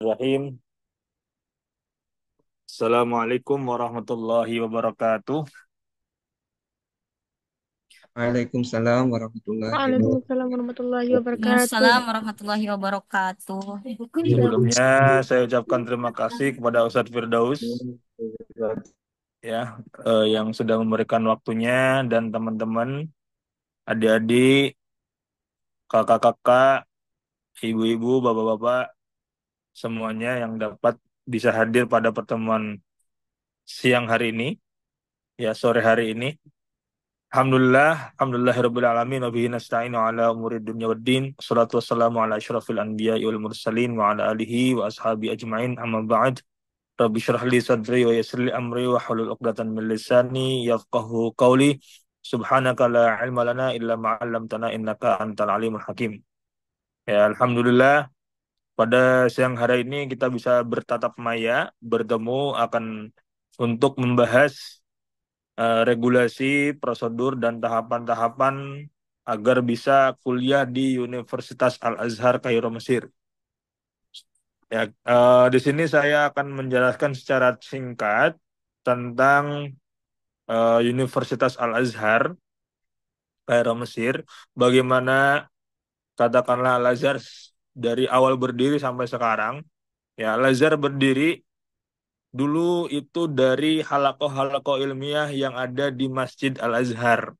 Bismillahirrahmanirrahim. Assalamualaikum warahmatullahi wabarakatuh. Waalaikumsalam warahmatullahi Waalaikumsalam wabarakatuh. warahmatullahi wabarakatuh. Waalaikumsalam warahmatullahi wabarakatuh. Sebelumnya saya ucapkan terima kasih kepada Ustadz Firdaus ya yang sudah memberikan waktunya dan teman-teman, adik-adik, kakak-kakak, ibu-ibu, bapak-bapak semuanya yang dapat bisa hadir pada pertemuan siang hari ini, ya sore hari ini. Alhamdulillahirabbil alamin wa bihi nasta'inu ala umuri dunya waddin. Wassalatu wassalamu ala asyrafil anbiya'i wal mursalin wa ala alihi wa ashabi ajmain. Amma ba'd. Rabbi syrah li sadri wa yassir li amri wa hlul 'uqdatam min lisani yafqahu qawli. Subhanaka la ilma lana illa ma 'allamtana innaka antal alimul hakim. Ya, alhamdulillah pada siang hari ini kita bisa bertatap maya, bertemu akan untuk membahas regulasi, prosedur, dan tahapan-tahapan agar bisa kuliah di Universitas Al-Azhar Kairo Mesir. Ya, di sini saya akan menjelaskan secara singkat tentang Universitas Al-Azhar Kairo Mesir, bagaimana katakanlah Al-Azhar dari awal berdiri sampai sekarang. Ya, Al-Azhar berdiri dulu itu dari halakoh-halakoh ilmiah yang ada di Masjid Al-Azhar.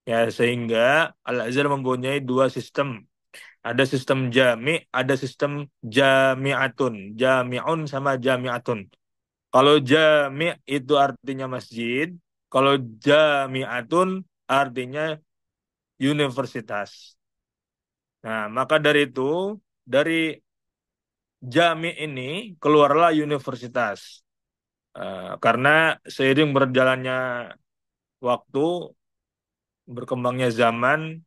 Ya, sehingga Al-Azhar mempunyai dua sistem. Ada sistem jami, ada sistem jami'atun. Jami'un sama jami'atun. Kalau jami itu artinya masjid, kalau jami'atun artinya universitas. Nah, maka dari itu, dari jami ini keluarlah universitas. Karena seiring berjalannya waktu, berkembangnya zaman,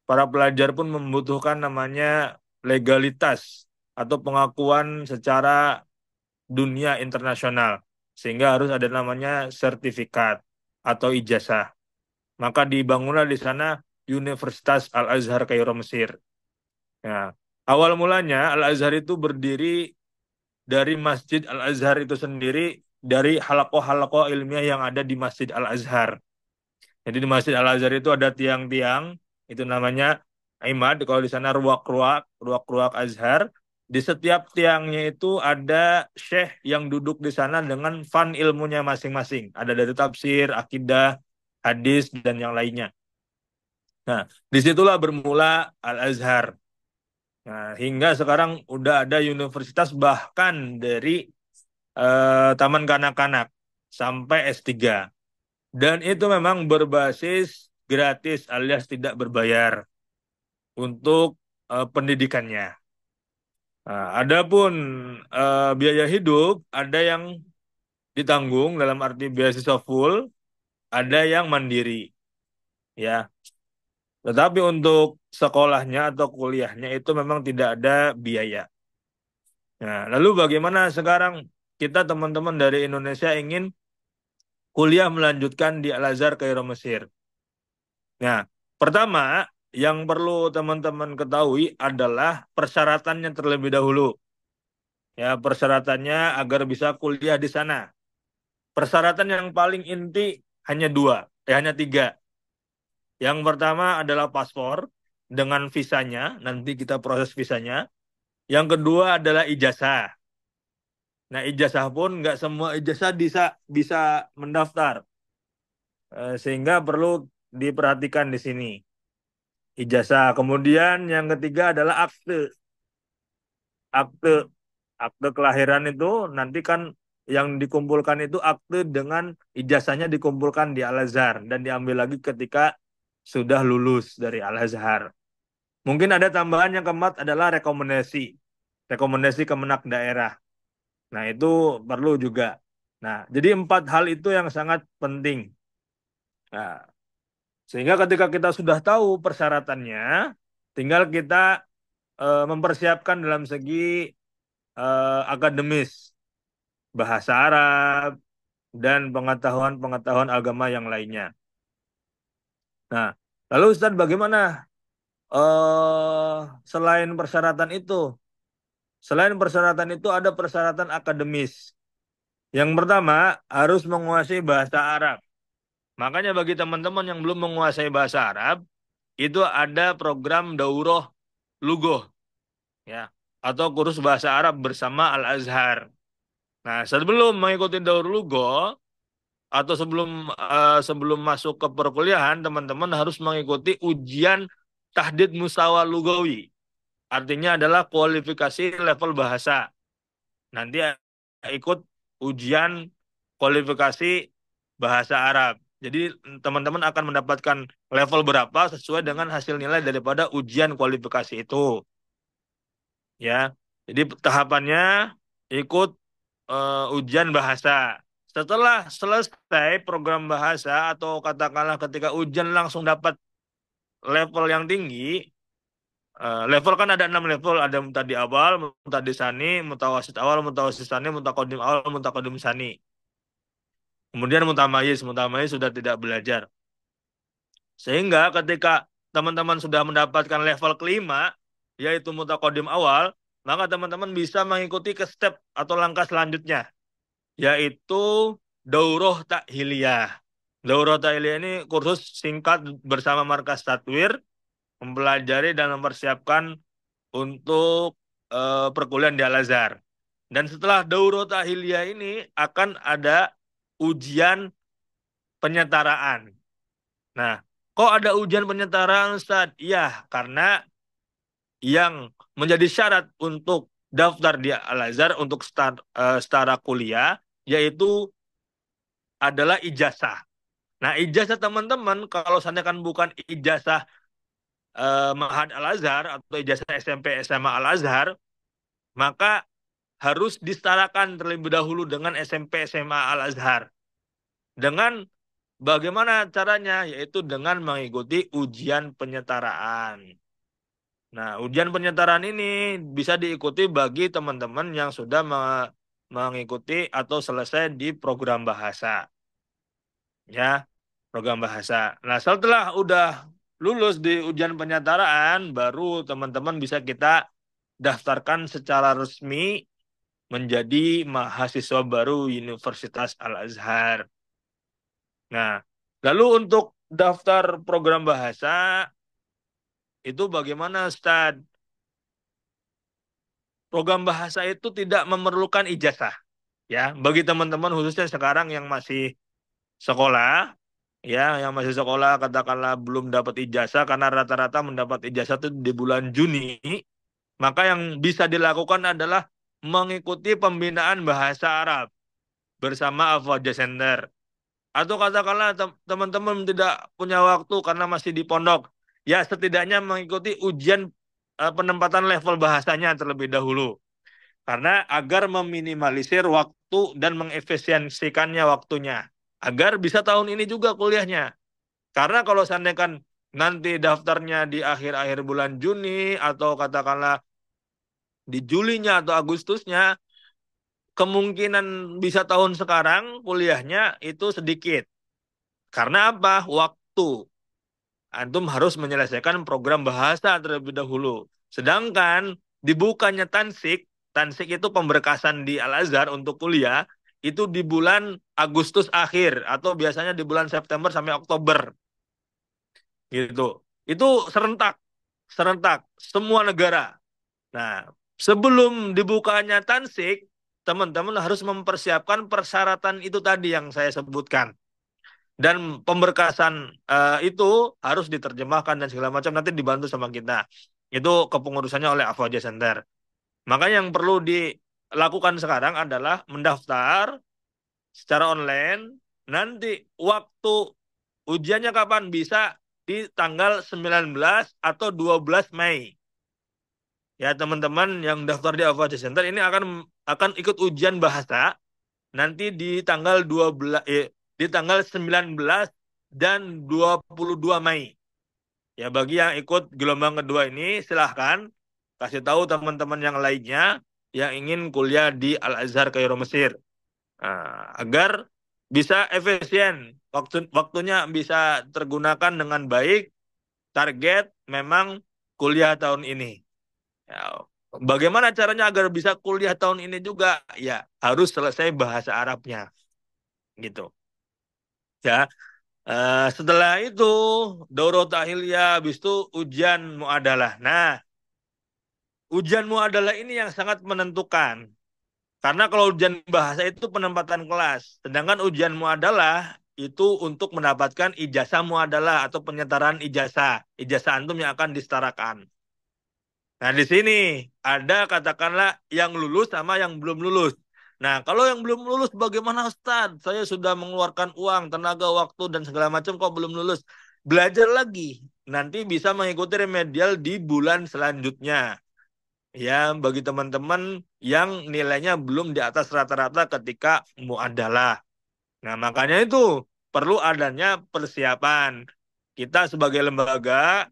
para pelajar pun membutuhkan namanya legalitas atau pengakuan secara dunia internasional. Sehingga harus ada namanya sertifikat atau ijazah. Maka dibangunlah di sana Universitas Al-Azhar Kairo Mesir. Nah, awal mulanya Al-Azhar itu berdiri dari Masjid Al-Azhar itu sendiri, dari halakoh-halakoh ilmiah yang ada di Masjid Al-Azhar. Jadi di Masjid Al-Azhar itu ada tiang-tiang, itu namanya imad. Kalau di sana ruak-ruak, ruak-ruak Azhar. Di setiap tiangnya itu ada syekh yang duduk di sana dengan fan ilmunya masing-masing. Ada dari tafsir, akidah, hadis, dan yang lainnya. Nah, disitulah bermula Al-Azhar. Nah, hingga sekarang udah ada universitas bahkan dari taman kanak-kanak sampai S3. Dan itu memang berbasis gratis alias tidak berbayar untuk pendidikannya. Nah, adapun biaya hidup ada yang ditanggung dalam arti beasiswa full, ada yang mandiri, ya. Tetapi untuk sekolahnya atau kuliahnya itu memang tidak ada biaya. Nah, lalu bagaimana sekarang kita teman-teman dari Indonesia ingin kuliah melanjutkan di Al-Azhar Kairo Mesir? Nah, pertama yang perlu teman-teman ketahui adalah persyaratannya terlebih dahulu. Ya, persyaratannya agar bisa kuliah di sana. Persyaratan yang paling inti hanya dua, hanya tiga. Yang pertama adalah paspor dengan visanya, nanti kita proses visanya. Yang kedua adalah ijazah. Nah, ijazah pun nggak semua ijazah bisa bisa mendaftar. Sehingga perlu diperhatikan di sini. Ijazah. Kemudian yang ketiga adalah akte. Akte akte kelahiran itu nanti kan yang dikumpulkan itu akte dengan ijazahnya dikumpulkan di Al-Azhar dan diambil lagi ketika sudah lulus dari Al-Azhar. Mungkin ada tambahan yang keempat adalah rekomendasi. Rekomendasi Kemenak daerah. Nah, itu perlu juga. Nah, jadi empat hal itu yang sangat penting. Nah, sehingga ketika kita sudah tahu persyaratannya, tinggal kita mempersiapkan dalam segi akademis, bahasa Arab, dan pengetahuan-pengetahuan agama yang lainnya. Nah, lalu Ustadz bagaimana selain persyaratan itu? Selain persyaratan itu ada persyaratan akademis. Yang pertama, harus menguasai bahasa Arab. Makanya bagi teman-teman yang belum menguasai bahasa Arab, itu ada program Daurah Lughoh, ya, atau kursus bahasa Arab bersama Al-Azhar. Nah, sebelum mengikuti Daurah Lughoh atau sebelum masuk ke perkuliahan, teman-teman harus mengikuti ujian Tahdid Mustawa Lugawi. Artinya adalah kualifikasi level bahasa. Nanti ikut ujian kualifikasi bahasa Arab. Jadi teman-teman akan mendapatkan level berapa sesuai dengan hasil nilai daripada ujian kualifikasi itu. Ya, jadi tahapannya ikut ujian bahasa. Setelah selesai program bahasa atau katakanlah ketika ujian langsung dapat level yang tinggi, level kan ada 6 level, ada mutadi awal, mutadi sani, mutawasit awal, mutawasit sani, mutakodim awal, mutakodim sani. Kemudian mutamayyiz, mutamayyiz sudah tidak belajar. Sehingga ketika teman-teman sudah mendapatkan level kelima, yaitu mutakodim awal, maka teman-teman bisa mengikuti ke step atau langkah selanjutnya, yaitu Daurah Ta'hiliyah. Daurah Ta'hiliyah ini kursus singkat bersama Markas Tatwir, mempelajari dan mempersiapkan untuk perkuliahan di Al-Azhar. Dan setelah Daurah Ta'hiliyah ini akan ada ujian penyetaraan. Nah, kok ada ujian penyetaraan, Ustaz? Iya, karena yang menjadi syarat untuk daftar di Al-Azhar untuk setara kuliah yaitu adalah ijazah. Nah, ijazah teman-teman kalau seandainya kan bukan ijazah Ma'had Al-Azhar atau ijazah SMP SMA Al-Azhar, maka harus disetarakan terlebih dahulu dengan SMP SMA Al-Azhar. Dengan bagaimana caranya? Yaitu dengan mengikuti ujian penyetaraan. Nah, ujian penyetaraan ini bisa diikuti bagi teman-teman yang sudah mengikuti atau selesai di program bahasa. Ya, program bahasa. Nah, setelah udah lulus di ujian penyetaraan, baru teman-teman bisa kita daftarkan secara resmi menjadi mahasiswa baru Universitas Al-Azhar. Nah, lalu untuk daftar program bahasa itu bagaimana, Ustaz? Program bahasa itu tidak memerlukan ijazah. Ya, bagi teman-teman khususnya sekarang yang masih sekolah, ya, yang masih sekolah katakanlah belum dapat ijazah karena rata-rata mendapat ijazah itu di bulan Juni, maka yang bisa dilakukan adalah mengikuti pembinaan bahasa Arab bersama Al-Fawzah Center. Atau katakanlah teman-teman tidak punya waktu karena masih di pondok, ya setidaknya mengikuti ujian penempatan level bahasanya terlebih dahulu. Karena agar meminimalisir waktu dan mengefisiensikannya waktunya. Agar bisa tahun ini juga kuliahnya. Karena kalau seandainya kan nanti daftarnya di akhir-akhir bulan Juni atau katakanlah di Julinya atau Agustusnya, kemungkinan bisa tahun sekarang kuliahnya itu sedikit. Karena apa? Waktu. Antum harus menyelesaikan program bahasa terlebih dahulu. Sedangkan dibukanya tansik, tansik itu pemberkasan di Al-Azhar untuk kuliah, itu di bulan Agustus akhir atau biasanya di bulan September sampai Oktober. Gitu. Itu serentak, serentak semua negara. Nah, sebelum dibukanya tansik, teman-teman harus mempersiapkan persyaratan itu tadi yang saya sebutkan. Dan pemberkasan itu harus diterjemahkan dan segala macam nanti dibantu sama kita. Itu kepengurusannya oleh Al-Fawzah Center. Makanya yang perlu dilakukan sekarang adalah mendaftar secara online. Nanti waktu ujiannya kapan? Bisa di tanggal 19 atau 12 Mei. Ya teman-teman yang daftar di Al-Fawzah Center ini akan ikut ujian bahasa nanti di tanggal 12 di tanggal 19 dan 22 Mei. Ya bagi yang ikut gelombang kedua ini silahkan kasih tahu teman-teman yang lainnya yang ingin kuliah di Al-Azhar Kairo Mesir. Nah, agar bisa efisien, waktunya bisa tergunakan dengan baik, target memang kuliah tahun ini. Ya, Bagaimana caranya agar bisa kuliah tahun ini juga? Ya, harus selesai bahasa Arabnya, gitu. Ya, setelah itu Daurah Tahliyah, habis itu ujian muadalah. Nah, ujian muadalah ini yang sangat menentukan. Karena kalau ujian bahasa itu penempatan kelas, sedangkan ujian muadalah itu untuk mendapatkan ijazah muadalah atau penyetaraan ijazah. Ijazah antum yang akan disetarakan. Nah, di sini ada katakanlah yang lulus sama yang belum lulus. Nah, kalau yang belum lulus bagaimana Ustaz? Saya sudah mengeluarkan uang, tenaga, waktu, dan segala macam kok belum lulus. Belajar lagi. Nanti bisa mengikuti remedial di bulan selanjutnya. Ya, bagi teman-teman yang nilainya belum di atas rata-rata ketika muadalah. Nah, makanya itu perlu adanya persiapan. Kita sebagai lembaga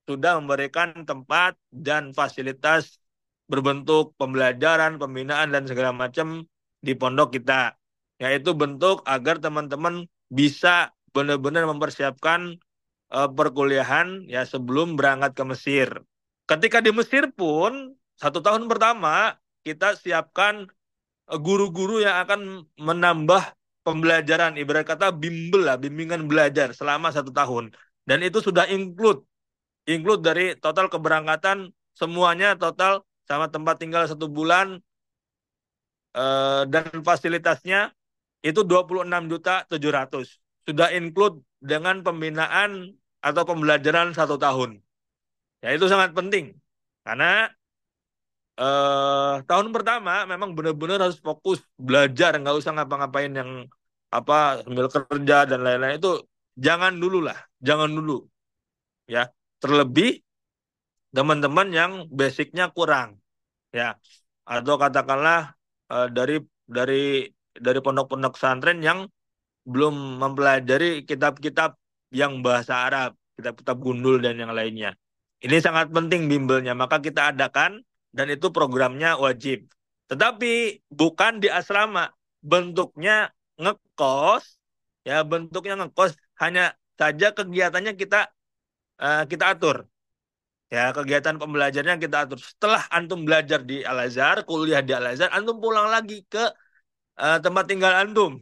sudah memberikan tempat dan fasilitas berbentuk pembelajaran, pembinaan, dan segala macam di pondok kita. Yaitu bentuk agar teman-teman bisa benar-benar mempersiapkan perkuliahan ya sebelum berangkat ke Mesir. Ketika di Mesir pun, 1 tahun pertama kita siapkan guru-guru yang akan menambah pembelajaran, ibarat kata bimbel lah, bimbingan belajar selama 1 tahun. Dan itu sudah include dari total keberangkatan semuanya total sama tempat tinggal 1 bulan dan fasilitasnya itu 26.700.000. Sudah include dengan pembinaan atau pembelajaran 1 tahun. Ya itu sangat penting karena tahun pertama memang benar-benar harus fokus belajar, nggak usah ngapa-ngapain yang apa sambil kerja dan lain-lain itu jangan dulu lah, jangan dulu ya. Terlebih teman-teman yang basicnya kurang ya, atau katakanlah dari dari pondok-pondok pesantren yang belum mempelajari kitab-kitab yang bahasa Arab, kitab-kitab gundul dan yang lainnya. Ini sangat penting bimbelnya, maka kita adakan dan itu programnya wajib. Tetapi bukan di asrama, bentuknya ngekos, ya bentuknya ngekos hanya saja kegiatannya kita atur. Ya, kegiatan pembelajarannya kita atur. Setelah antum belajar di Al-Azhar, kuliah di Al-Azhar, antum pulang lagi ke tempat tinggal antum.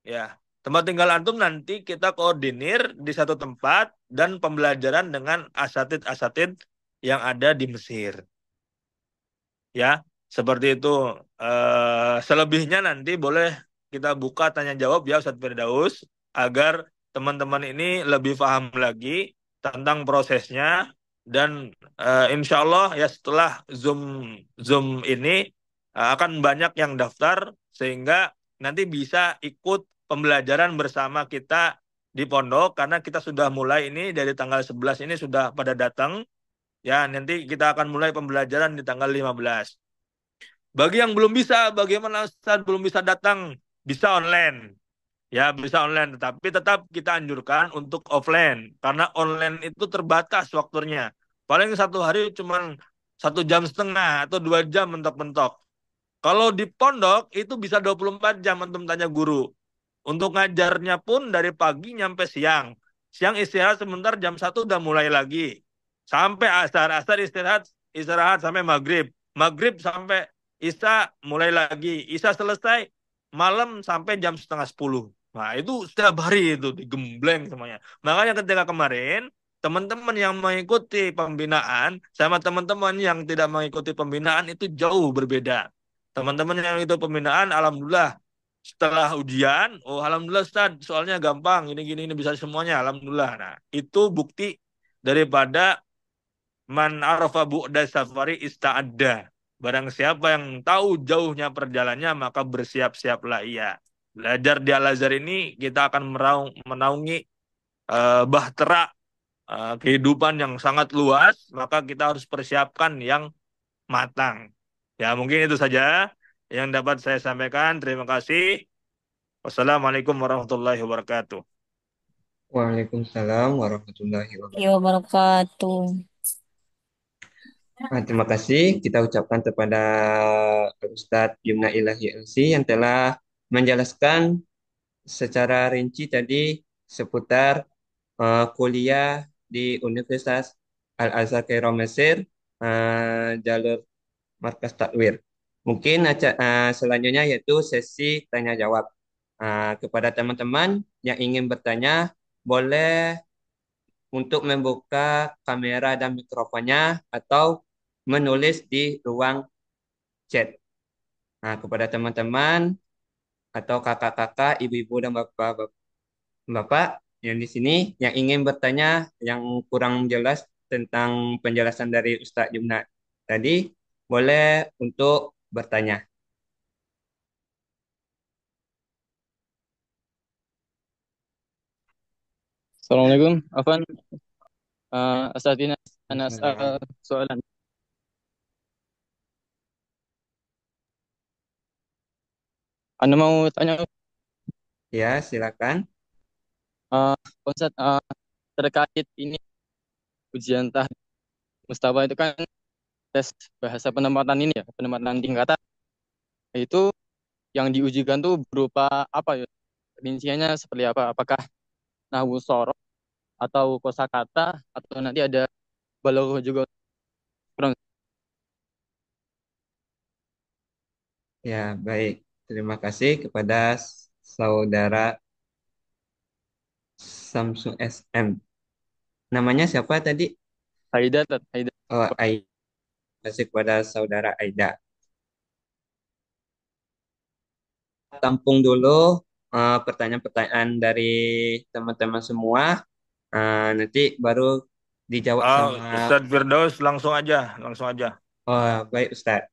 Ya, tempat tinggal antum nanti kita koordinir di satu tempat dan pembelajaran dengan asatid-asatid yang ada di Mesir. Ya, seperti itu. Selebihnya nanti boleh kita buka tanya jawab ya Ustadz Firdaus agar teman-teman ini lebih paham lagi tentang prosesnya dan insya Allah ya setelah Zoom Zoom ini akan banyak yang daftar sehingga nanti bisa ikut pembelajaran bersama kita di pondok karena kita sudah mulai ini dari tanggal 11 ini sudah pada datang ya nanti kita akan mulai pembelajaran di tanggal 15. Bagi yang belum bisa, bagaimana Ustaz belum bisa datang? Bisa online. Ya, bisa online. Tetapi tetap kita anjurkan untuk offline. Karena online itu terbatas waktunya. Paling 1 hari cuma 1 jam setengah atau 2 jam mentok-mentok. Kalau di pondok itu bisa 24 jam antum tanya guru. Untuk ngajarnya pun dari pagi nyampe siang. Siang istirahat sebentar jam 1 udah mulai lagi. Sampai asar, asar istirahat sampai maghrib. Maghrib sampai Isya mulai lagi. Isya selesai malam sampai jam setengah 10. Nah itu setiap hari itu digembleng semuanya. Makanya ketika kemarin teman-teman yang mengikuti pembinaan sama teman-teman yang tidak mengikuti pembinaan itu jauh berbeda. Teman-teman yang itu pembinaan, alhamdulillah setelah ujian, oh alhamdulillah Ustaz, soalnya gampang, gini-gini ini bisa semuanya, alhamdulillah. Nah, itu bukti daripada man arafa bu'da safari ista'adda. Barang siapa yang tahu jauhnya perjalanannya, maka bersiap-siaplah ia. Belajar di Al-Azhar ini kita akan menaungi bahtera kehidupan yang sangat luas, maka kita harus persiapkan yang matang. Ya, mungkin itu saja yang dapat saya sampaikan. Terima kasih. Wassalamualaikum warahmatullahi wabarakatuh. Waalaikumsalam warahmatullahi Ya wabarakatuh. wabarakatuh. Terima kasih kita ucapkan kepada Ustadz Yumna Ilahi LC yang telah menjelaskan secara rinci tadi seputar kuliah di Universitas Al-Azhar Kairo Mesir, jalur markas takwir. Mungkin selanjutnya yaitu sesi tanya jawab. Kepada teman-teman yang ingin bertanya, boleh untuk membuka kamera dan mikrofonnya atau menulis di ruang chat. Kepada teman-teman atau kakak-kakak, ibu-ibu dan bapak yang di sini yang ingin bertanya yang kurang jelas tentang penjelasan dari Ustadz Jumna tadi, boleh untuk bertanya. Assalamualaikum, Afan. أستاذنا أنا أسأل Bismillah. سؤالا. أنا mau tanya, Ya, silakan. uh, Ustaz, terkait ini ujian tahap mustawa itu kan tes bahasa penempatan ini ya, penempatan tingkatan. Itu yang diujikan tuh berupa apa ya? Rinciannya seperti apa? Apakah nahwu sorof atau kosakata atau nanti ada balaghah juga? Kurang. Ya, baik. Terima kasih kepada saudara Samsung SM. Namanya siapa tadi? Haida, Haida. Oh, Aida. Terima kasih kepada saudara Aida. Tampung dulu pertanyaan-pertanyaan dari teman-teman semua. Nanti baru dijawab sama. Ustadz Firdaus langsung aja, langsung aja. Oh, baik Ustadz.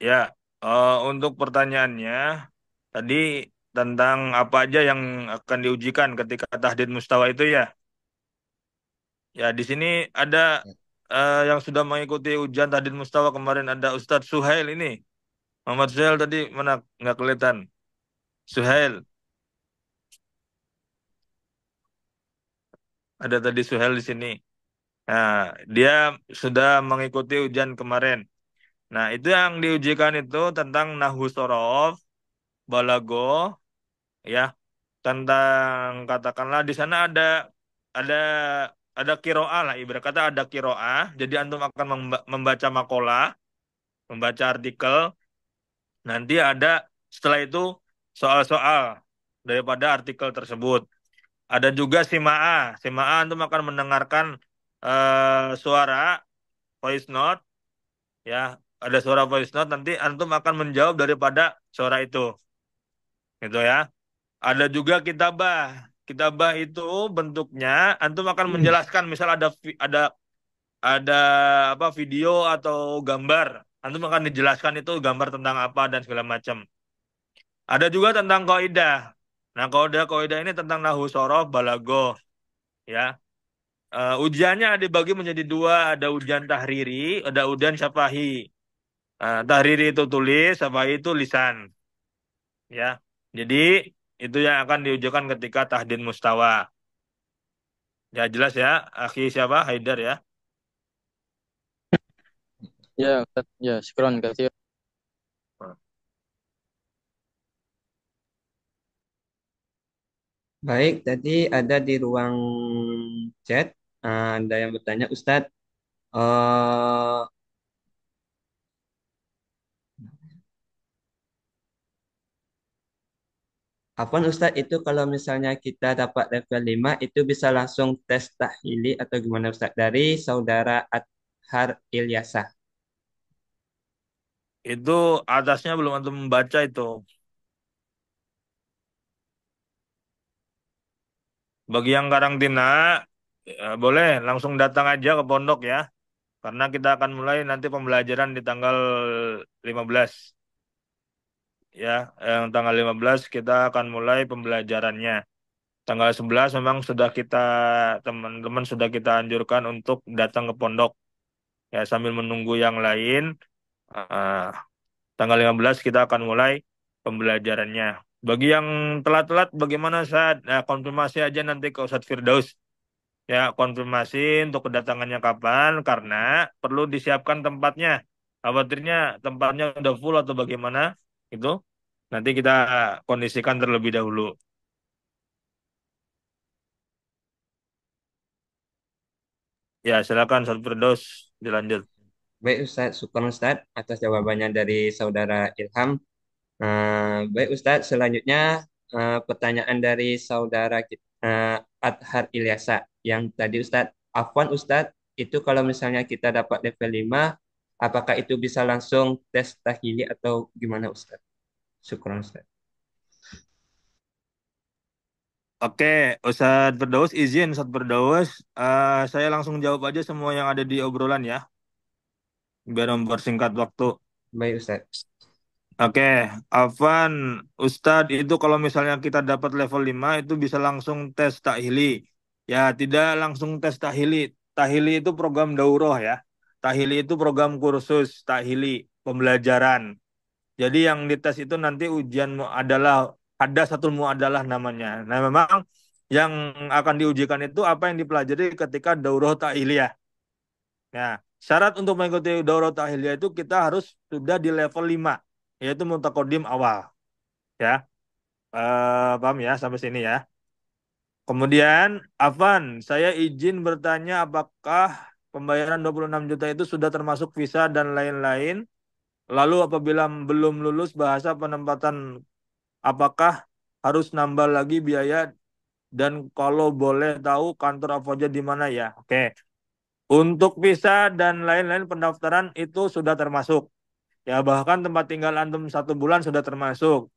Ya, untuk pertanyaannya tadi tentang apa aja yang akan diujikan ketika tahdid mustawa itu ya. Ya, di sini ada yang sudah mengikuti ujian tahdid mustawa kemarin ada Ustadz Suhail ini. Muhammad Suhail tadi mana nggak kelihatan. Suhail, ada tadi Suhail di sini. Nah, dia sudah mengikuti ujian kemarin. Nah, itu yang diujikan itu tentang nahwu sorof, balago, ya, tentang katakanlah di sana ada ada kiroah lah, ibarat kata ada kiroah. Jadi antum akan membaca makalah, membaca artikel. Nanti ada setelah itu soal-soal daripada artikel tersebut. Ada juga simaah. Simaah antum akan mendengarkan suara voice note, ya. Ada suara voice note nanti antum akan menjawab daripada suara itu. Gitu ya. Ada juga kitabah. Kitabah itu bentuknya antum akan menjelaskan misal ada apa video atau gambar. Antum akan dijelaskan itu gambar tentang apa dan segala macam. Ada juga tentang kaidah. Nah, kaidah ini tentang nahwu sorof, balagoh, ya. Ujiannya dibagi menjadi dua, ada ujian tahriri, ada ujian syafahi. Tahriri itu tulis, syafahi itu lisan, ya. Jadi itu yang akan diujikan ketika tahdid mustawa. Ya jelas ya, akhi siapa? Haidar ya. Ya, Ustaz. Ya, syukron kasih. Baik, tadi ada di ruang chat, ada yang bertanya, Ustadz, eh apaan Ustadz itu kalau misalnya kita dapat level 5 itu bisa langsung tes tahili atau gimana Ustadz? Dari saudara Adhar Ilyasah. Itu atasnya belum antum membaca itu. Bagi yang karantina, boleh langsung datang aja ke pondok ya. Karena kita akan mulai nanti pembelajaran di tanggal 15. Ya, yang tanggal 15 kita akan mulai pembelajarannya. Tanggal 11 memang sudah teman-teman sudah kita anjurkan untuk datang ke pondok. Ya, sambil menunggu yang lain. eh, Tanggal 15 kita akan mulai pembelajarannya. Bagi yang telat-telat bagaimana saat konfirmasi aja nanti ke Ustadz Firdaus. Ya, konfirmasi untuk kedatangannya kapan karena perlu disiapkan tempatnya. Khawatirnya tempatnya udah full atau bagaimana itu. Nanti kita kondisikan terlebih dahulu. Ya, silakan Ustaz Firdaus dilanjut. Baik Ustadz, syukur Ustadz atas jawabannya dari saudara Ilham. Baik Ustadz, selanjutnya pertanyaan dari saudara kita, Adhar Ilyasa yang tadi Ustadz, Afwan Ustadz, itu kalau misalnya kita dapat level 5, apakah itu bisa langsung tes tahili atau gimana Ustadz? Syukur Ustadz. Oke, Ustaz Firdaus izin Ustaz Firdaus. Saya langsung jawab aja semua yang ada di obrolan ya, biar mempersingkat waktu. Baik Ustadz. Oke, Afwan, Ustadz itu kalau misalnya kita dapat level 5 itu bisa langsung tes tahili. Ya, tidak langsung tes tahili. Tahili itu program daurah ya. Tahili itu program kursus tahili, pembelajaran. Jadi yang dites itu nanti ujian adalah ada satu adalah namanya. Nah, memang yang akan diujikan itu apa yang dipelajari ketika daurah tahiliyah. Nah, syarat untuk mengikuti daurah tahiliyah itu kita harus sudah di level 5, yaitu mutakodim awal. Ya, paham ya sampai sini ya. Kemudian, Afan, saya izin bertanya apakah pembayaran 26 juta itu sudah termasuk visa dan lain-lain? Lalu apabila belum lulus bahasa penempatan, apakah harus nambah lagi biaya? Dan kalau boleh tahu kantor Avoja di mana ya? Oke. Untuk visa dan lain-lain pendaftaran itu sudah termasuk. Ya, bahkan tempat tinggal antum 1 bulan sudah termasuk.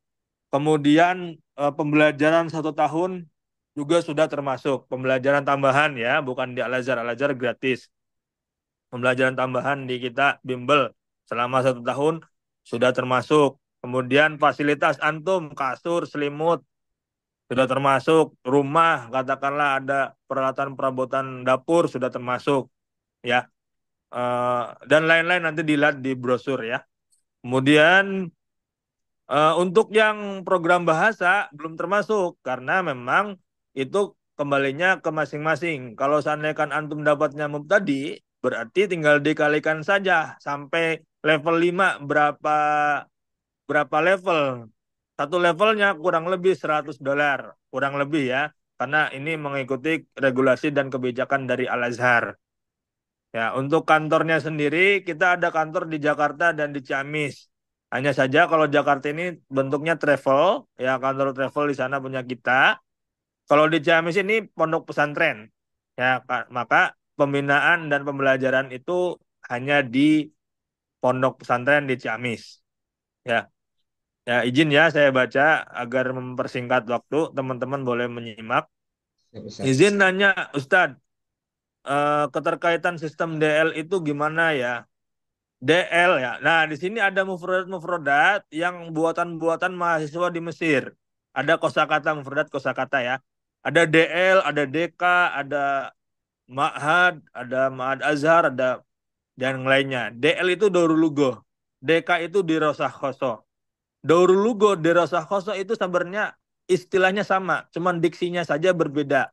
Kemudian pembelajaran 1 tahun juga sudah termasuk. Pembelajaran tambahan ya, bukan di Al-Azhar. Al-Azhar gratis. Pembelajaran tambahan di kita bimbel selama 1 tahun sudah termasuk. Kemudian fasilitas antum, kasur, selimut, sudah termasuk. Rumah, katakanlah ada peralatan perabotan dapur, sudah termasuk. Ya, dan lain-lain nanti dilihat di brosur ya. Kemudian untuk yang program bahasa belum termasuk karena memang itu kembalinya ke masing-masing. Kalau seandainya kan antum dapatnya mubtadi, berarti tinggal dikalikan saja sampai level 5 berapa berapa level. Satu levelnya kurang lebih $100, kurang lebih ya. Karena ini mengikuti regulasi dan kebijakan dari Al-Azhar. Ya, untuk kantornya sendiri kita ada kantor di Jakarta dan di Ciamis. Hanya saja kalau Jakarta ini bentuknya travel, ya kantor travel di sana punya kita. Kalau di Ciamis ini pondok pesantren. Ya, maka pembinaan dan pembelajaran itu hanya di pondok pesantren di Ciamis. Ya. Ya, izin ya saya baca agar mempersingkat waktu, teman-teman boleh menyimak. Baik, Ustadz. Izin nanya, Ustadz, keterkaitan sistem DL itu gimana ya? DL ya. Nah, di sini ada mufradat-mufradat yang buatan-buatan mahasiswa di Mesir. Ada kosakata mufradat kosakata ya. Ada DL, ada DK, ada Ma'had, ada Ma'had Azhar, ada dan lainnya. DL itu Darul Lugo. DK itu Dirosah Khoso. Darul Lugo, Dirosah Khoso itu sebenarnya istilahnya sama, cuman diksinya saja berbeda.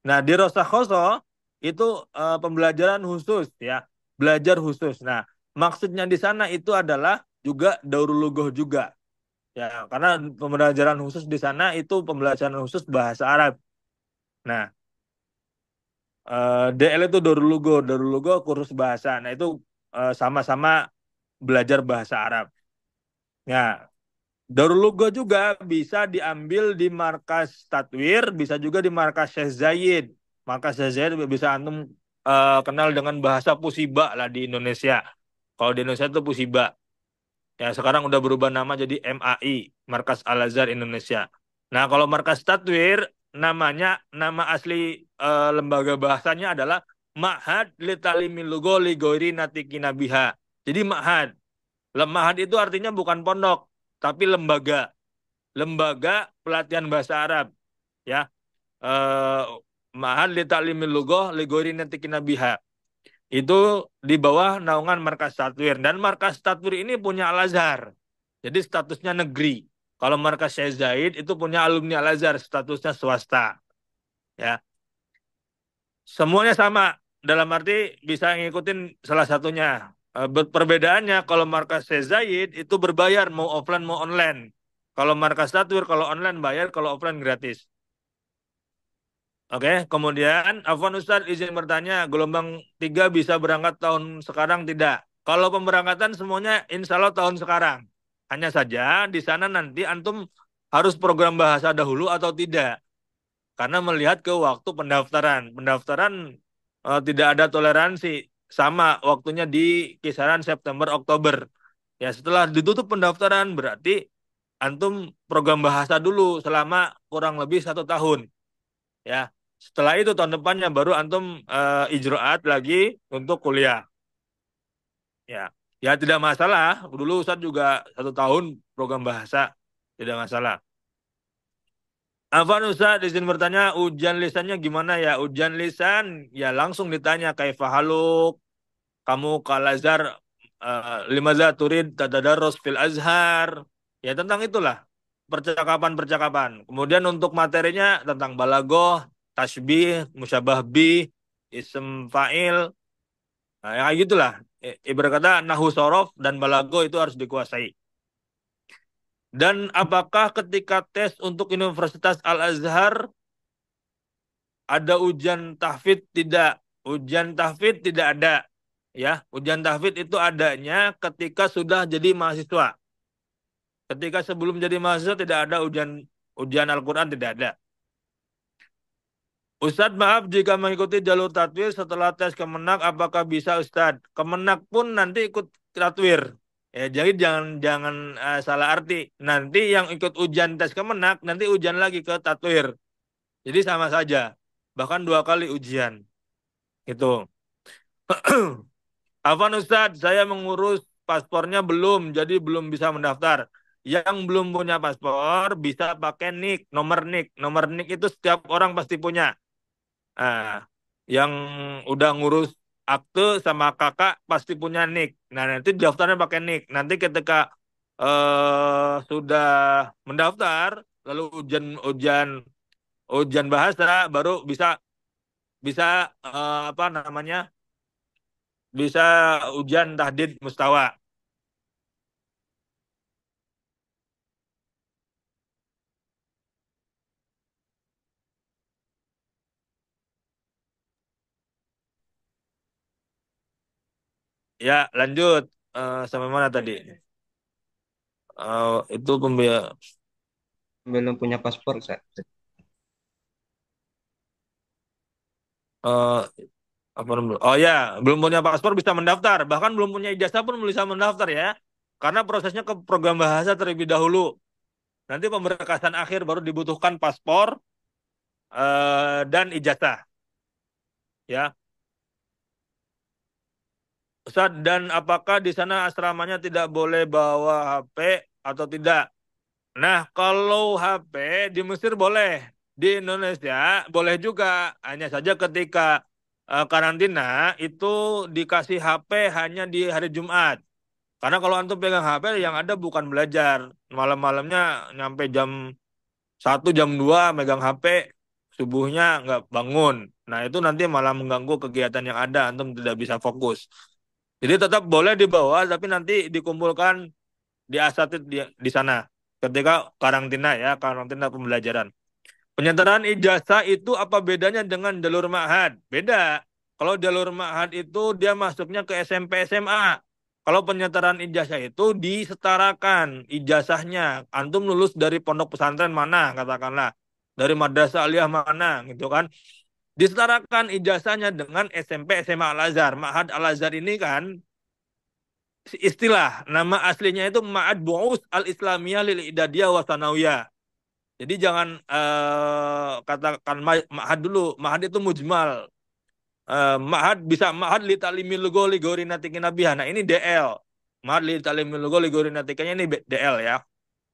Nah, Dirosah Khoso itu pembelajaran khusus ya, belajar khusus. Nah, maksudnya di sana itu adalah juga Darul Lugoh juga. Ya, karena pembelajaran khusus di sana itu pembelajaran khusus bahasa Arab. Nah, DL itu Darul Lugo kursus bahasa. Nah, itu sama-sama belajar bahasa Arab. Ya, Darul Lugo juga bisa diambil di markas Tatwir, bisa juga di markas Syekh Zayed. Markas Syekh Zayed bisa antum kenal dengan bahasa Pusiba lah di Indonesia. Kalau di Indonesia itu Pusiba. Ya, sekarang udah berubah nama jadi MAI, Markas Al-Azhar Indonesia. Nah, kalau Markas Tatwir, nama asli lembaga bahasanya adalah Ma'had li Ta'limil Lugha li Ghairi Natiqina Biha. Jadi Ma'had. Ma'had itu artinya bukan pondok, tapi lembaga. Lembaga pelatihan bahasa Arab. Ya. Eh, Ma'had li Ta'limil Lugha li Ghairi Natiqina Biha. Itu di bawah naungan Markas Tatwir. Dan Markas Tatwir ini punya Al-Azhar. Jadi statusnya negeri. Kalau Markas Syekh Zaid itu punya alumni Al-Azhar, statusnya swasta. Ya, semuanya sama. Dalam arti bisa ngikutin salah satunya. Perbedaannya kalau Markas Syekh Zaid itu berbayar mau offline mau online. Kalau Markas Tatwir kalau online bayar, kalau offline gratis. Oke, kemudian Afwan Ustadz izin bertanya, gelombang 3 bisa berangkat tahun sekarang tidak? Kalau pemberangkatan semuanya insya Allah tahun sekarang. Hanya saja di sana nanti antum harus program bahasa dahulu atau tidak. Karena melihat ke waktu pendaftaran. Pendaftaran tidak ada toleransi. Sama waktunya di kisaran September Oktober. Ya setelah ditutup pendaftaran berarti antum program bahasa dulu selama kurang lebih 1 tahun. Ya setelah itu tahun depannya baru antum ijroat lagi untuk kuliah. Ya ya tidak masalah. Dulu Ustaz juga 1 tahun program bahasa tidak masalah. Afan Ustaz izin bertanya, ujian lisannya gimana ya? Ujian lisan ya langsung ditanya kaifa haluk, kamu kal Azhar limaza turid tadadarrus fil Azhar. Ya tentang itulah percakapan-percakapan. Kemudian untuk materinya tentang balagoh, tasbih, musyabah bih, ism fa'il. Nah, ya kayak gitulah. Ibarat kata nahu sorof dan balagoh itu harus dikuasai. Dan apakah ketika tes untuk Universitas Al-Azhar ada ujian tahfidz? Tidak. Ujian tahfidz tidak ada. Ya, ujian tahfidz itu adanya ketika sudah jadi mahasiswa. Ketika sebelum jadi mahasiswa tidak ada ujian Al-Qur'an, tidak ada. Ustadz, maaf jika mengikuti jalur tatwir setelah tes Kemenak, apakah bisa Ustadz? Kemenak pun nanti ikut tatwir. Ya, jadi jangan salah arti. Nanti yang ikut ujian tes Kemenak nanti ujian lagi ke tatwir. Jadi sama saja. Bahkan 2 kali ujian. Itu. Afan Ustadz, saya mengurus paspornya belum, jadi belum bisa mendaftar. Yang belum punya paspor bisa pakai NIK, nomor NIK. Nomor NIK itu setiap orang pasti punya. Nah, yang udah ngurus akte sama kakak pasti punya NIK. Nah, nanti daftarnya pakai NIK. Nanti ketika sudah mendaftar, lalu ujian ujian bahasa baru bisa bisa apa namanya? Bisa ujian tahdid mustawa. Ya, lanjut. Sampai mana tadi? Itu pembiayaan. Belum punya paspor, Ustaz. Apa belum? Oh ya, belum punya paspor bisa mendaftar. Bahkan belum punya ijazah pun bisa mendaftar ya. Karena prosesnya ke program bahasa terlebih dahulu. Nanti pemberkasan akhir baru dibutuhkan paspor dan ijazah. Ya, Ustaz, dan apakah di sana asramanya tidak boleh bawa HP atau tidak? Nah, kalau HP di Mesir boleh, di Indonesia boleh juga. Hanya saja ketika karantina itu dikasih HP hanya di hari Jumat. Karena kalau antum pegang HP yang ada bukan belajar. Malam-malamnya nyampe jam 1, jam 2 megang HP, subuhnya nggak bangun. Nah, itu nanti malah mengganggu kegiatan yang ada, antum tidak bisa fokus. Jadi tetap boleh dibawa, tapi nanti dikumpulkan di asatid di sana ketika karantina ya, karantina pembelajaran. Penyanderaan ijazah itu apa bedanya dengan jalur ma'had? Beda. Kalau jalur ma'had itu dia masuknya ke SMP SMA. Kalau penyanderaan ijazah itu disetarakan ijazahnya. Antum lulus dari pondok pesantren mana katakanlah. Dari madrasah aliyah mana gitu kan. Disetarakan ijazahnya dengan SMP SMA Al-Azhar. Ma'had Al-Azhar ini kan istilah. Nama aslinya itu Ma'ad Bu'us Al-Islamiyah Lil Idadiyah wa Sanawiyah. Jadi jangan katakan ma'had dulu. Ma'had itu mujmal. Ma'had bisa ma'had li ta'limil lugo li gorinatikin nabiha. Nah ini DL. Ma'had li ta'limil lugo li gorinatikannya ini DL ya.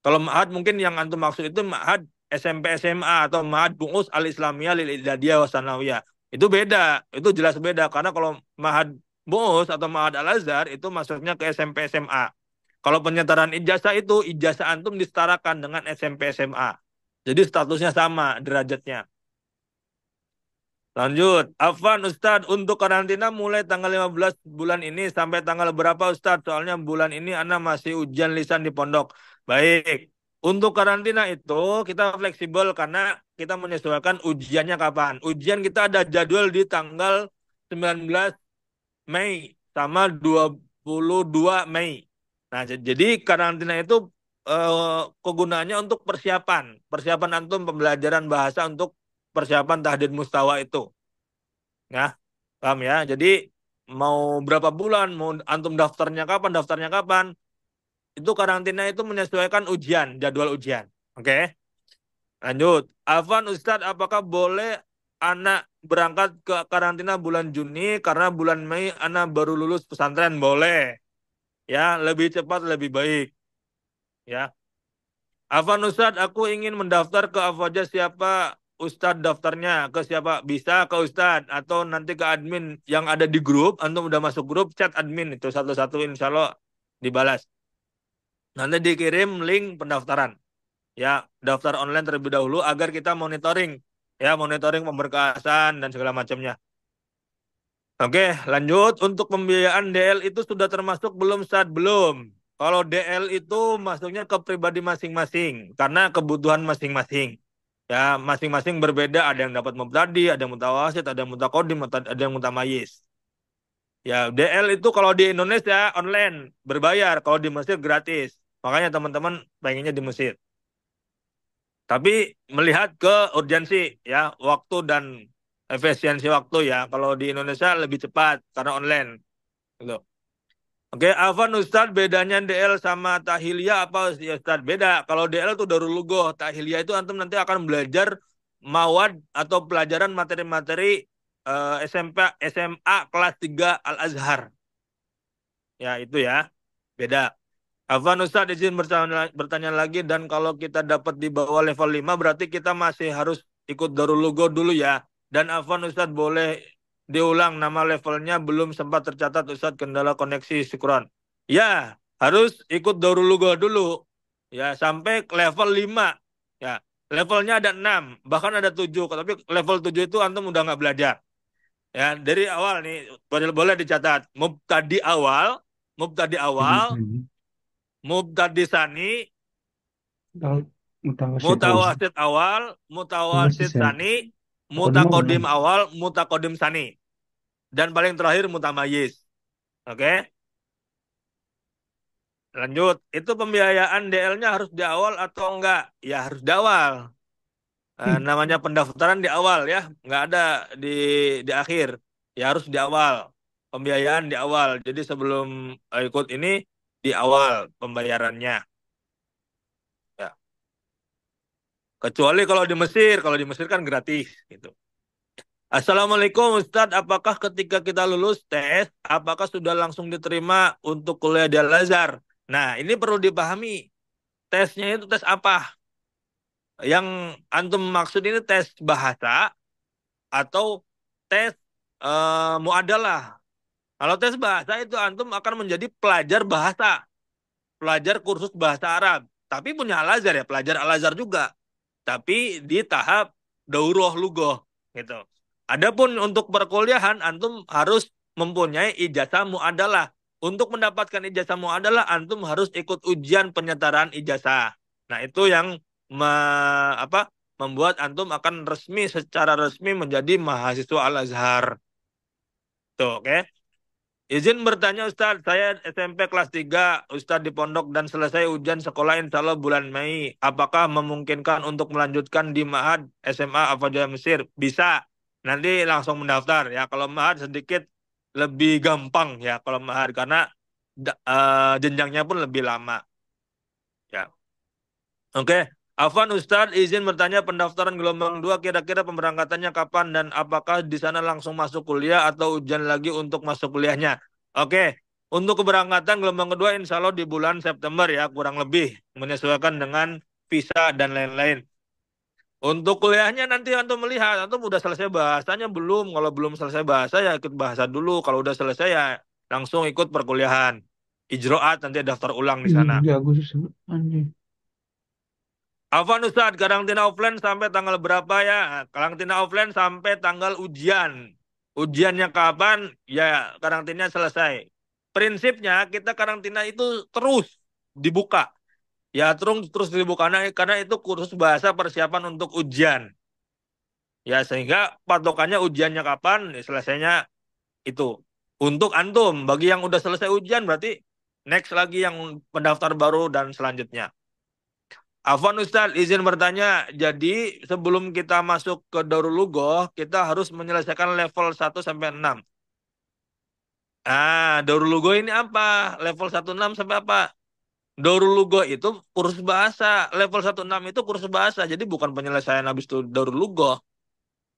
Kalau ma'had mungkin yang antum maksud itu ma'had SMP SMA atau ma'had Bu'us Al-Islamiyah Lil Idadiyah wa Sanawiyah. Itu beda. Itu jelas beda. Karena kalau ma'had Bu'us atau ma'had Al-Azhar itu masuknya ke SMP SMA. Kalau penyetaraan ijazah itu ijazah antum disetarakan dengan SMP SMA. Jadi statusnya sama derajatnya. Lanjut. Afwan Ustadz, untuk karantina mulai tanggal 15 bulan ini sampai tanggal berapa Ustadz? Soalnya bulan ini Ana masih ujian lisan di pondok. Baik. Untuk karantina itu kita fleksibel karena kita menyesuaikan ujiannya kapan. Ujian kita ada jadwal di tanggal 19 Mei sama 22 Mei. Nah, jadi karantina itu kegunaannya untuk persiapan. Persiapan antum pembelajaran bahasa untuk persiapan tahdid mustawa itu. Ya, paham ya? Jadi mau berapa bulan, mau antum daftarnya kapan, itu karantina itu menyesuaikan ujian, jadwal ujian. Oke, lanjut. Afwan Ustadz, apakah boleh anak berangkat ke karantina bulan Juni karena bulan Mei anak baru lulus pesantren? Boleh. Ya, lebih cepat lebih baik. Ya. Afwan Ustadz, aku ingin mendaftar ke Afaja, siapa Ustadz daftarnya? Ke siapa? Bisa ke Ustadz atau nanti ke admin yang ada di grup. Antum udah masuk grup, chat admin itu satu-satu insya Allah dibalas. Nanti dikirim link pendaftaran. Ya, daftar online terlebih dahulu agar kita monitoring. Ya, monitoring pemberkasan dan segala macamnya. Oke, lanjut. Untuk pembiayaan DL itu sudah termasuk belum saat belum? Kalau DL itu masuknya ke pribadi masing-masing karena kebutuhan masing-masing. Ya, masing-masing berbeda. Ada yang dapat mubtadi, ada yang mutawasid, ada yang mutakodim, ada yang mutamayyiz. Ya, DL itu kalau di Indonesia online berbayar, kalau di Mesir gratis. Makanya teman-teman pengennya di Mesir. Tapi melihat ke urgensi ya, waktu dan efisiensi waktu ya. Kalau di Indonesia lebih cepat karena online. Gitu. Oke, Afan Ustadz, bedanya DL sama Tahiliyah apa ya Ustadz? Beda. Kalau DL itu Darul Lugoh, Tahiliyah itu antum nanti akan belajar mawad atau pelajaran materi-materi SMP, SMA kelas 3 Al-Azhar. Ya, itu ya. Beda. Afan Ustadz izin bertanya lagi, dan kalau kita dapat di bawah level 5 berarti kita masih harus ikut Darul Lugoh dulu ya. Dan Afan Ustadz boleh diulang nama levelnya, belum sempat tercatat Ustadz, kendala koneksi, syukron. Ya, harus ikut Darul Lugoh dulu. Ya, sampai ke level 5. Ya, levelnya ada 6, bahkan ada 7. Tapi level 7 itu antum udah nggak belajar. Ya, dari awal nih boleh dicatat. Mubtadi awal, Ini Mubtadi sani, mutawasit awal. mutawasid awal, mutawasid Mutawasit sani, Takodim apa mutakodim lagi? awal, mutakodim sani. Dan paling terakhir mutamayyiz. Oke, lanjut. Itu pembiayaan DL-nya harus di awal atau enggak? Ya harus di awal. Namanya pendaftaran di awal ya, nggak ada di akhir. Ya harus di awal. Pembiayaan di awal. Jadi sebelum ikut ini di awal pembayarannya. Ya. Kecuali kalau di Mesir kan gratis gitu. Assalamualaikum Ustadz, apakah ketika kita lulus tes, apakah sudah langsung diterima untuk kuliah di Al-Azhar? Nah, ini perlu dipahami. Tesnya itu tes apa? Yang antum maksud ini tes bahasa atau tes muadalah? Kalau tes bahasa itu antum akan menjadi pelajar bahasa, pelajar kursus bahasa Arab. Tapi punya Al-Azhar ya, pelajar Al-Azhar juga. Tapi di tahap daurah lugoh gitu. Adapun untuk perkuliahan antum harus mempunyai ijazah muadalah. Untuk mendapatkan ijazah muadalah antum harus ikut ujian penyetaraan ijazah. Nah, itu yang apa membuat antum akan secara resmi menjadi mahasiswa Al-Azhar. Tuh, oke. Izin bertanya Ustadz, saya SMP kelas 3, Ustadz di pondok dan selesai ujian sekolah insya Allah bulan Mei. Apakah memungkinkan untuk melanjutkan di Ma'had SMA Al-Fajr Mesir? Bisa, nanti langsung mendaftar ya. Kalau Ma'had sedikit lebih gampang ya kalau Ma'had karena jenjangnya pun lebih lama. Ya. Oke, Afwan Ustadz izin bertanya, pendaftaran gelombang 2 kira-kira pemberangkatannya kapan dan apakah di sana langsung masuk kuliah atau ujian lagi untuk masuk kuliahnya? Oke, untuk keberangkatan gelombang kedua insya Allah di bulan September ya, kurang lebih menyesuaikan dengan visa dan lain-lain. Untuk kuliahnya nanti antum melihat, antum udah selesai bahasanya belum? Kalau belum selesai bahasa ya ikut bahasa dulu. Kalau udah selesai ya langsung ikut perkuliahan. Ijroat nanti daftar ulang di sana. Ini Agustus anjing. Afwan Ustadz, karantina offline sampai tanggal berapa ya? Karantina offline sampai tanggal ujian. Ujiannya kapan? Ya, karantinanya selesai. Prinsipnya kita karantina itu terus dibuka. Ya terus dibuka karena itu kursus bahasa persiapan untuk ujian. Ya sehingga patokannya ujiannya kapan, ya, selesainya itu. Untuk antum, bagi yang udah selesai ujian berarti next lagi yang pendaftar baru dan selanjutnya. Afwan Ustadz, izin bertanya. Jadi sebelum kita masuk ke Darul Lughoh, kita harus menyelesaikan level 1 sampai 6. Darul Lughoh ini apa? Level 1 6 sampai apa? Darul Lughoh itu kursus bahasa. Level 1 6 itu kursus bahasa. Jadi bukan penyelesaian habis itu Darul Lughoh.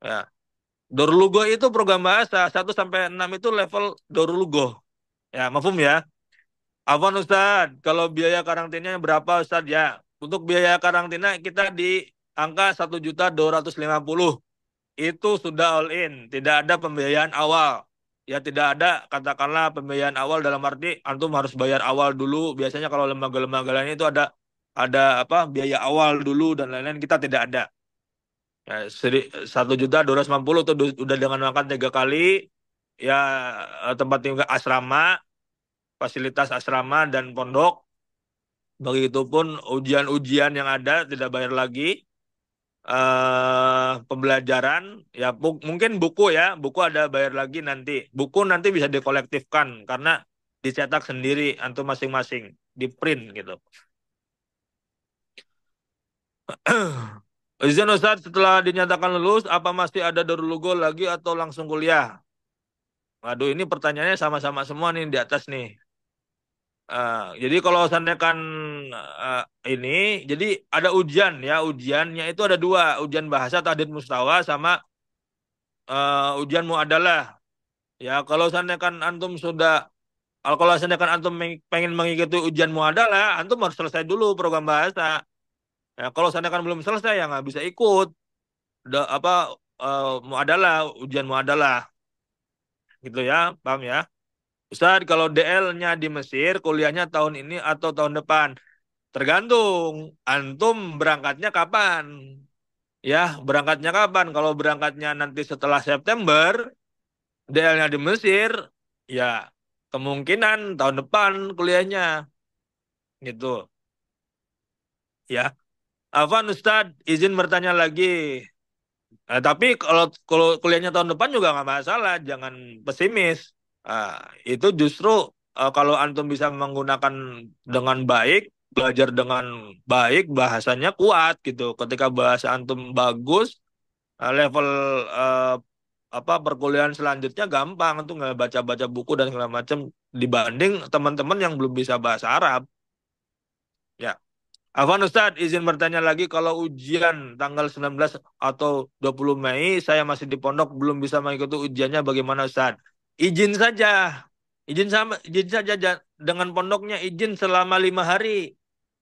Ya. Darul Lughoh itu program bahasa. 1 sampai 6 itu level Darul Lughoh. Ya, mafhum ya. Afwan Ustadz, kalau biaya karantinanya berapa Ustadz? Ya, untuk biaya karantina kita di angka 1.250.000. Itu sudah all in, tidak ada pembiayaan awal. Ya tidak ada, katakanlah pembiayaan awal dalam arti antum harus bayar awal dulu. Biasanya kalau lembaga-lembaga lain itu ada apa biaya awal dulu dan lain-lain, kita tidak ada. Ya, 1.250.000 itu udah dengan makan 3 kali. Ya tempat tinggal asrama, fasilitas asrama dan pondok. Begitupun ujian-ujian yang ada tidak bayar lagi. Pembelajaran ya mungkin buku ya, buku ada bayar lagi nanti. Buku nanti bisa dikolektifkan karena dicetak sendiri antum masing-masing, di print gitu. Izin Ustaz, setelah dinyatakan lulus apa masih ada Darul Lughoh lagi atau langsung kuliah? Waduh, ini pertanyaannya sama-sama semua nih di atas nih. Jadi kalau seandainya kan uh, ini, jadi ada ujian ya, ujiannya itu ada 2, ujian bahasa tahdid mustawa sama ujian muadalah. Ya, kalau seandainya kan antum sudah, kalau seandainya kan antum pengen mengikuti ujian muadalah, antum harus selesai dulu program bahasa. Ya, kalau seandainya kan belum selesai ya nggak bisa ikut. Apa muadalah, ujian muadalah, gitu ya, paham ya? Ustaz, kalau DL-nya di Mesir, kuliahnya tahun ini atau tahun depan? Tergantung, antum berangkatnya kapan? Ya, berangkatnya kapan? Kalau berangkatnya nanti setelah September, DL-nya di Mesir, ya kemungkinan tahun depan kuliahnya gitu ya. Afan Ustadz, izin bertanya lagi. Tapi kalau kuliahnya tahun depan juga nggak masalah, jangan pesimis. Ah, itu justru kalau antum bisa menggunakan dengan baik, belajar dengan baik, bahasanya kuat gitu. Ketika bahasa antum bagus, level eh, apa perkuliahan selanjutnya gampang tuh nggak baca-baca buku dan segala macam dibanding teman-teman yang belum bisa bahasa Arab. Ya. Afwan Ustadz, izin bertanya lagi kalau ujian tanggal 19 atau 20 Mei saya masih di pondok belum bisa mengikuti ujiannya bagaimana Ustadz? Izin saja. Izin saja dengan pondoknya izin selama 5 hari.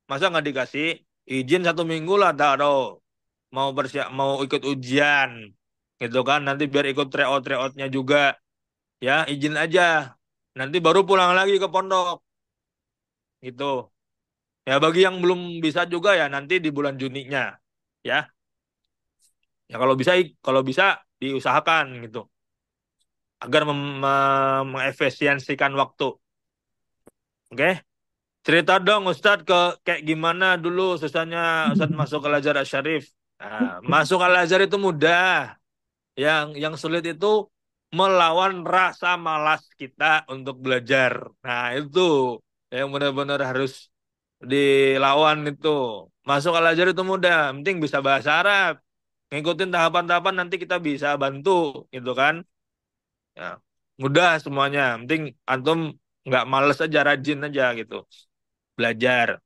Masa nggak dikasih izin 1 minggu lah taruh mau ikut ujian gitu kan nanti biar ikut tryout-tryoutnya juga ya izin aja nanti baru pulang lagi ke pondok gitu ya bagi yang belum bisa juga ya nanti di bulan Juninya ya ya kalau bisa diusahakan gitu agar mengefisiensikan waktu. Oke. Cerita dong Ustadz kayak gimana dulu susahnya Ustadz masuk Al Azhar Syarif. Masuk Al Azhar itu mudah. Yang sulit itu melawan rasa malas kita untuk belajar. Nah, itu yang benar-benar harus dilawan itu. Masuk Al Azhar itu mudah, penting bisa bahasa Arab. Ngikutin tahapan-tahapan nanti kita bisa bantu gitu kan. Ya, mudah semuanya. Penting antum nggak males aja, rajin aja gitu. Belajar.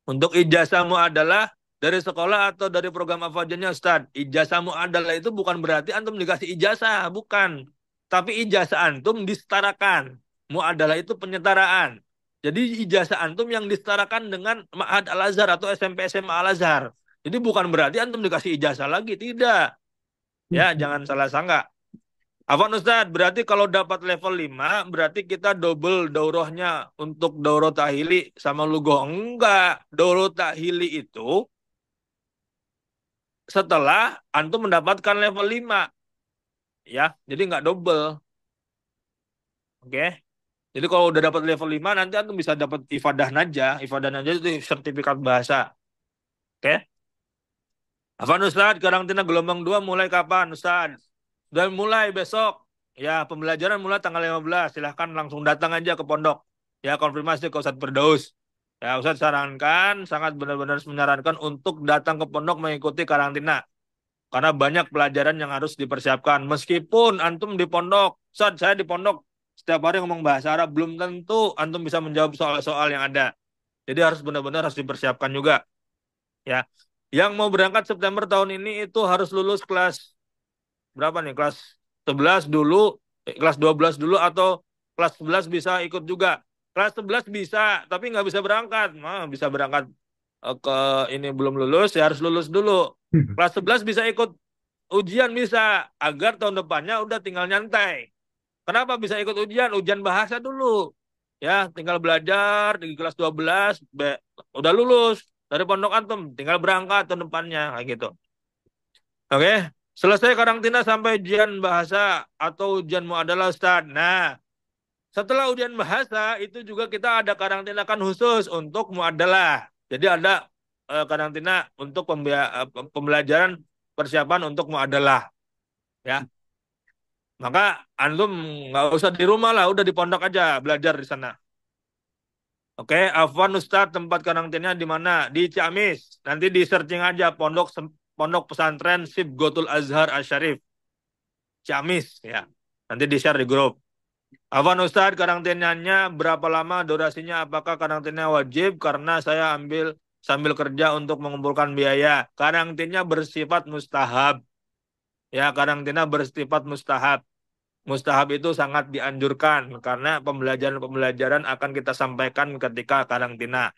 Untuk ijazahmu adalah dari sekolah atau dari program apa aja Ustaz? Ijazahmu adalah itu bukan berarti antum dikasih ijazah, bukan. Tapi ijazah antum disetarakan. Adalah itu penyetaraan. Jadi ijazah antum yang disetarakan dengan Ma'had Al-Azhar atau SMP SMA Al-Azhar. Jadi bukan berarti antum dikasih ijazah lagi, tidak. Ya, jangan salah sangka. Afwan Ustadz, berarti kalau dapat level 5, berarti kita double daurahnya untuk daurah tahili sama lugoh. Enggak, daurah tahili itu setelah antum mendapatkan level 5. Ya, jadi enggak double. Oke. Jadi kalau udah dapat level 5 nanti antum bisa dapat ifadah naja. Ifadah naja itu sertifikat bahasa. Oke? Afan Ustadz, karantina gelombang 2 mulai kapan Ustadz? Dan mulai besok. Ya, pembelajaran mulai tanggal 15. Silahkan langsung datang aja ke pondok. Ya, konfirmasi ke Ustadz Firdaus. Ya, Ustadz sarankan, sangat benar-benar menyarankan untuk datang ke pondok mengikuti karantina. Karena banyak pelajaran yang harus dipersiapkan. Meskipun antum di pondok, Ustadz saya di pondok, setiap hari ngomong bahasa Arab, belum tentu antum bisa menjawab soal-soal yang ada. Jadi harus benar-benar harus dipersiapkan juga. Ya, yang mau berangkat September tahun ini itu harus lulus kelas berapa nih? Kelas 11 dulu, kelas 12 dulu atau kelas 11 bisa ikut juga. Kelas 11 bisa, tapi nggak bisa berangkat. Nah, bisa berangkat ke ini belum lulus, ya harus lulus dulu. Kelas 11 bisa ikut ujian bisa, agar tahun depannya udah tinggal nyantai. Kenapa bisa ikut ujian? Ujian bahasa dulu. Ya, tinggal belajar di kelas 12, udah lulus dari pondok antum, tinggal berangkat tahun depannya kayak gitu. Oke, selesai karantina sampai ujian bahasa atau ujian muadalah Ustaz. Nah, setelah ujian bahasa itu juga kita ada karantina kan khusus untuk muadalah. Jadi ada karantina untuk pembelajaran persiapan untuk muadalah. Ya, maka antum nggak usah di rumah lah, udah di pondok aja belajar di sana. Oke, Afwan Ustadz tempat karantinanya di mana? Di Ciamis. Nanti di searching aja pondok pesantren Sibgotul Azhar Asyarif. Ciamis ya. Nanti di share di grup. Afwan Ustadz karantinanya berapa lama durasinya? Apakah karantina wajib? Karena saya ambil sambil kerja untuk mengumpulkan biaya. Karantinanya bersifat mustahab. Ya, karantina bersifat mustahab. Mustahab itu sangat dianjurkan karena pembelajaran-pembelajaran akan kita sampaikan ketika karantina.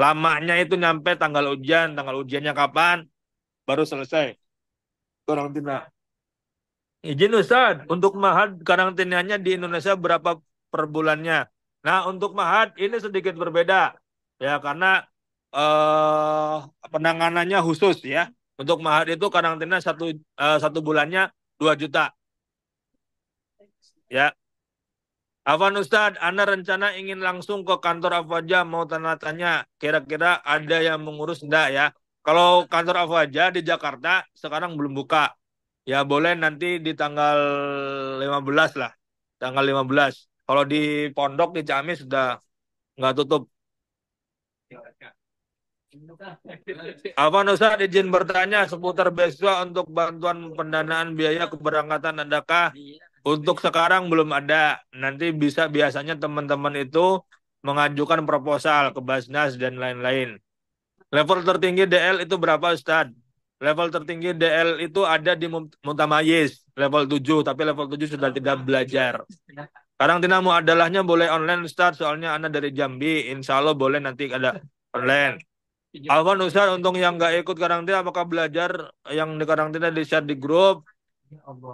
Lamanya itu nyampe tanggal ujiannya kapan, baru selesai karantina. Izin Ustaz, untuk mahat karantinanya di Indonesia berapa per bulannya? Nah, untuk mahat ini sedikit berbeda ya karena eh, penanganannya khusus ya. Untuk mahat itu karantina satu bulannya 2 juta ya. Afwan Ustadz, Anda rencana ingin langsung ke kantor Afaja mau tanya-tanya, kira-kira ada yang mengurus enggak ya? Kalau kantor Afaja di Jakarta sekarang belum buka. Ya boleh nanti di tanggal 15 lah. Tanggal 15. Kalau di Pondok di Ciamis sudah nggak tutup. Afwan Ustadz izin bertanya seputar beasiswa untuk bantuan pendanaan biaya keberangkatan adakah? Untuk sekarang belum ada. Nanti biasanya teman-teman itu mengajukan proposal ke Basnas dan lain-lain. Level tertinggi DL itu berapa Ustaz? Level tertinggi DL itu ada di Mutamayyiz, level 7, tapi level 7 sudah tidak belajar. Karantina muadalahnya boleh online Ustaz, soalnya Anda dari Jambi, insya Allah boleh nanti ada online. Alvan Ustaz, untuk yang nggak ikut karantina, apakah belajar yang di karantina di-share di grup?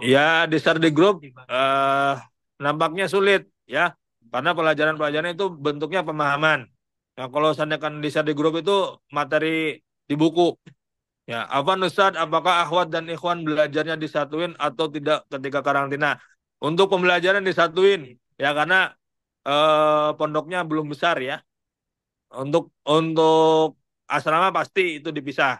Ya, di-share di grup nampaknya sulit ya, karena pelajaran-pelajaran itu bentuknya pemahaman. Nah, kalau seandainya kan di-share di grup itu materi di buku. Ya, Afwan Ustaz, apakah akhwat dan ikhwan belajarnya disatuin atau tidak ketika karantina? Untuk pembelajaran disatuin, ya karena pondoknya belum besar ya. Untuk asrama pasti itu dipisah.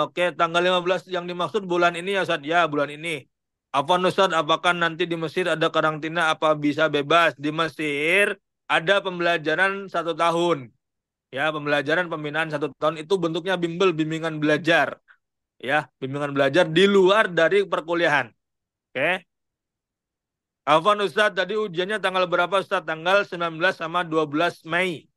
Oke, tanggal 15 yang dimaksud bulan ini ya Ustaz? Ya, bulan ini. Afwan Ustaz, apakah nanti di Mesir ada karantina apa bisa bebas? Di Mesir ada pembelajaran 1 tahun. Ya, pembelajaran pembinaan 1 tahun itu bentuknya bimbel, bimbingan belajar. Ya, bimbingan belajar di luar dari perkuliahan. Oke. Afwan Ustaz, tadi ujiannya tanggal berapa Ustaz? Tanggal 19 sama 12 Mei.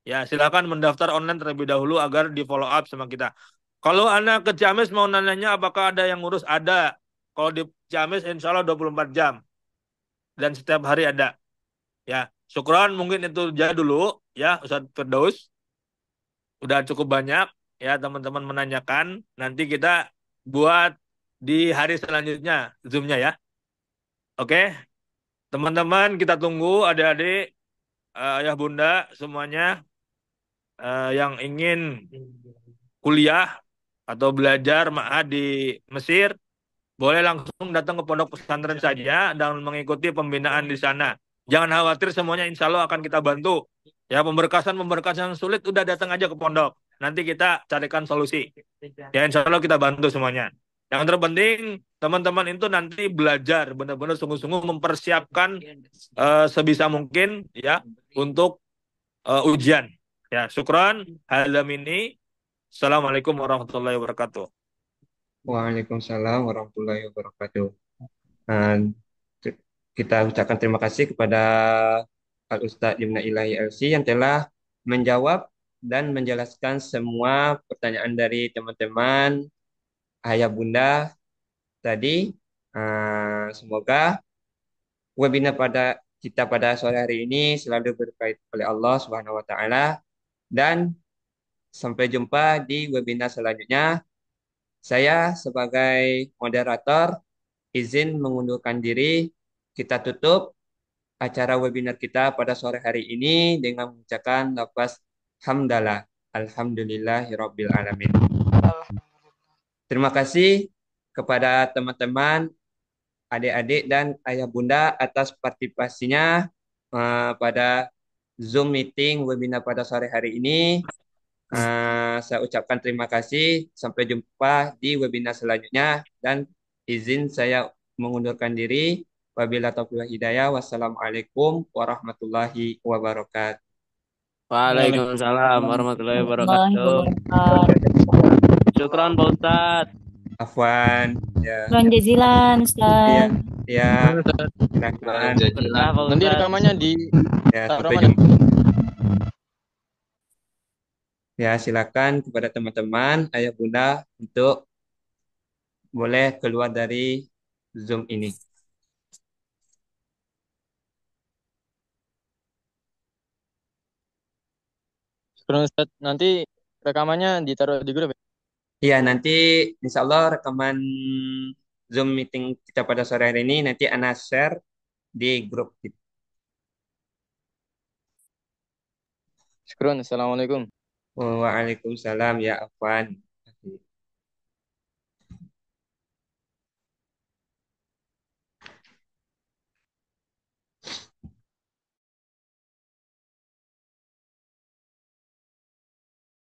Ya, silakan mendaftar online terlebih dahulu agar di follow up sama kita. Kalau Anda ke Ciamis mau nanya apakah ada yang ngurus? Ada. Kalau di Ciamis insya Allah 24 jam. Dan setiap hari ada. Ya, syukron mungkin itu aja dulu. Ya, Ustaz Firdaus. Udah cukup banyak. Ya, teman-teman menanyakan. Nanti kita buat di hari selanjutnya. Zoom-nya ya. Oke. Teman-teman kita tunggu adik-adik, ayah bunda semuanya yang ingin kuliah atau belajar ma'had di Mesir, boleh langsung datang ke pondok pesantren saja dan mengikuti pembinaan di sana. Jangan khawatir, semuanya insya Allah akan kita bantu. Ya, pemberkasan sulit udah datang aja ke pondok. Nanti kita carikan solusi. Ya, insya Allah kita bantu semuanya. Yang terpenting teman-teman itu nanti belajar benar-benar sungguh-sungguh mempersiapkan sebisa mungkin ya untuk ujian. Ya, syukran. Halam ini. Assalamualaikum warahmatullahi wabarakatuh. Waalaikumsalam warahmatullahi wabarakatuh. Dan kita ucapkan terima kasih kepada Al Ustadz Yumna Ilahi LC yang telah menjawab dan menjelaskan semua pertanyaan dari teman-teman ayah bunda tadi. Semoga webinar pada kita pada sore hari ini selalu berkait oleh Allah Subhanahu wa taala, dan sampai jumpa di webinar selanjutnya. Saya sebagai moderator izin mengundurkan diri. Kita tutup acara webinar kita pada sore hari ini dengan mengucapkan lafaz hamdalah. Alhamdulillahirabbil alamin. Terima kasih kepada teman-teman, adik-adik dan ayah bunda atas partisipasinya pada Zoom meeting webinar pada sore hari ini. Saya ucapkan terima kasih. Sampai jumpa di webinar selanjutnya dan izin saya mengundurkan diri. Wabillahi taufiq wal hidayah. Wassalamualaikum warahmatullahi wabarakatuh. Waalaikumsalam warahmatullahi Warahmatullahi wabarakatuh. wabarakatuh. Syukran Pak Ustadz. Afwan. Ya, Syukran jazilan, ya, Ustaz. ya. Silakan. Berkah Pak Nanti Ustadz. rekamannya di Ya, taruh sampai mana? jumpa. Ya, silakan kepada teman-teman ayah bunda untuk boleh keluar dari Zoom ini. Syukran Ustaz. Nanti rekamannya ditaruh di grup ya. Iya, nanti insya Allah rekaman Zoom meeting kita pada sore hari ini nanti Ana share di grup kita. Syukran. Assalamualaikum. Waalaikumsalam ya Afwan.